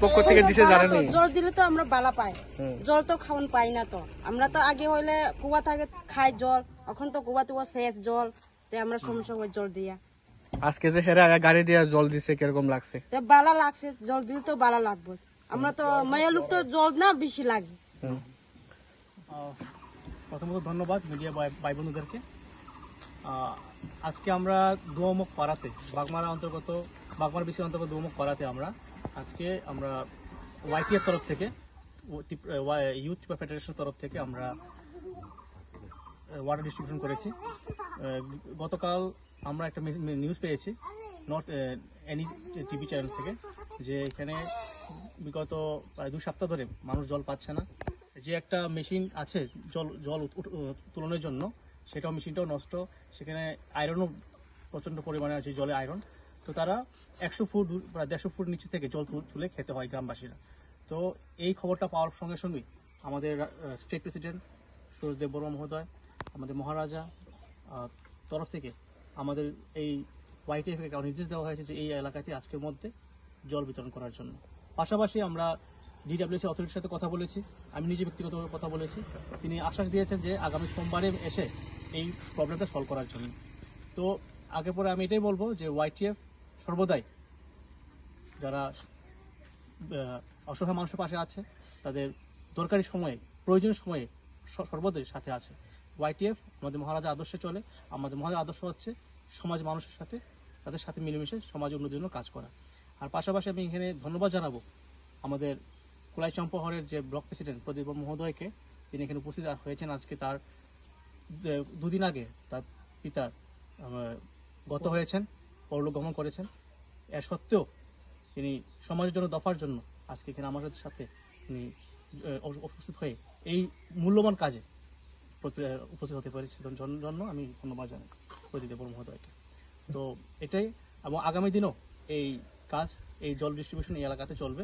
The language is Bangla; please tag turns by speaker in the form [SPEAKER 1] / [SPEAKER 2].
[SPEAKER 1] পক্ষ থেকে দিছে জানেন
[SPEAKER 2] জল দিলে তো আমরা বালা পাই, জল তো খাওয়ান পাই না। তো আমরা তো আগে হইলে কুয়া থেকে খাই জল, এখন তো কুয়া টুয়া শেষ জল, আমরা সমস্যা হয় জল দিয়া।
[SPEAKER 1] আজকে যে হেরা গাড়ি দিয়ে জল দিছে কিরকম লাগছে?
[SPEAKER 2] বালা লাগছে, জল দিলে তো বালা লাগবে। আমরা তো মায়া লোক তো জল না বেশি লাগে।
[SPEAKER 3] প্রথমত ধন্যবাদ মিডিয়া ভাই বন্ধুদেরকে। আজকে আমরা দুয়ামুখ পাড়াতে, বাগমারা বিশ্বের অন্তর্গত দুয়ামুখ পাড়াতে আমরা ওয়াইটিএফ তরফ থেকে, ইউথ ত্রিপুরা ফেডারেশন তরফ থেকে আমরা ওয়াটার ডিস্ট্রিবিউশন করেছি। গতকাল আমরা একটা নিউজ পেয়েছি নট এনি টিভি চ্যানেল থেকে, যে এখানে বিগত প্রায় 2 সপ্তাহ ধরে মানুষ জল পাচ্ছে না। যে একটা মেশিন আছে জল উত্তোলনের জন্য, সেটাও মেশিনটাও নষ্ট, সেখানে আয়রনও প্রচণ্ড পরিমাণে আছে, জলে আয়রন। তো তারা 100 ফুট প্রায় 150 ফুট নিচে থেকে জল তুলে খেতে হয় গ্রামবাসীরা। তো এই খবরটা পাওয়ার সঙ্গে সঙ্গেই আমাদের স্টেট প্রেসিডেন্ট সুরজদেব বর্মা মহোদয়, আমাদের মহারাজা তরফ থেকে আমাদের এই ওয়াইটিএফ কে নির্দেশ দেওয়া হয়েছে যে এই এলাকাতে আজকের মধ্যে জল বিতরণ করার জন্য। পাশাপাশি আমরা ডিডব্লিউসি অথরিটির সাথে কথা বলেছি, আমি নিজে ব্যক্তিগতভাবে কথা বলেছি। তিনি আশ্বাস দিয়েছেন যে আগামী সোমবারে এসে এই প্রবলেমটা সলভ করার জন্য। তো আগে পরে আমি এটাই বলবো যে ওয়াইটিএফ সর্বদাই যারা অসহায় মানুষের পাশে আছে, তাদের দরকারি সময়ে, প্রয়োজনীয় সময়ে সর্বদাই সাথে আছে। ওয়াইটিএফ আমাদের মহারাজা আদর্শে চলে। আমাদের মহারাজা আদর্শ হচ্ছে সমাজ মানুষের সাথে, তাদের সাথে মিলেমিশে সমাজ উন্নতির জন্য কাজ করা। আর পাশাপাশি আমি এখানে ধন্যবাদ জানাবো আমাদের কুলাই চম্পাহরের যে ব্লক প্রেসিডেন্ট প্রদীপ মহোদয়কে। তিনি এখানে উপস্থিত হয়েছেন। আজকে তার 2 দিন আগে তার পিতা গত হয়েছেন, পরলোক গমন করেছেন। এর সত্ত্বেও তিনি সমাজের জন্য, দফার জন্য আজকে এখানে আমাদের সাথে তিনি উপস্থিত হয়ে এই মূল্যবান কাজে উপস্থিত হতে পেরেছি, জন্য আমি ধন্যবাদ জানাই প্রদীপ মহোদয়কে। তো এটাই, এবং আগামী দিনও এই কাজ, এই জল ডিস্ট্রিবিউশন এই এলাকাতে চলবে।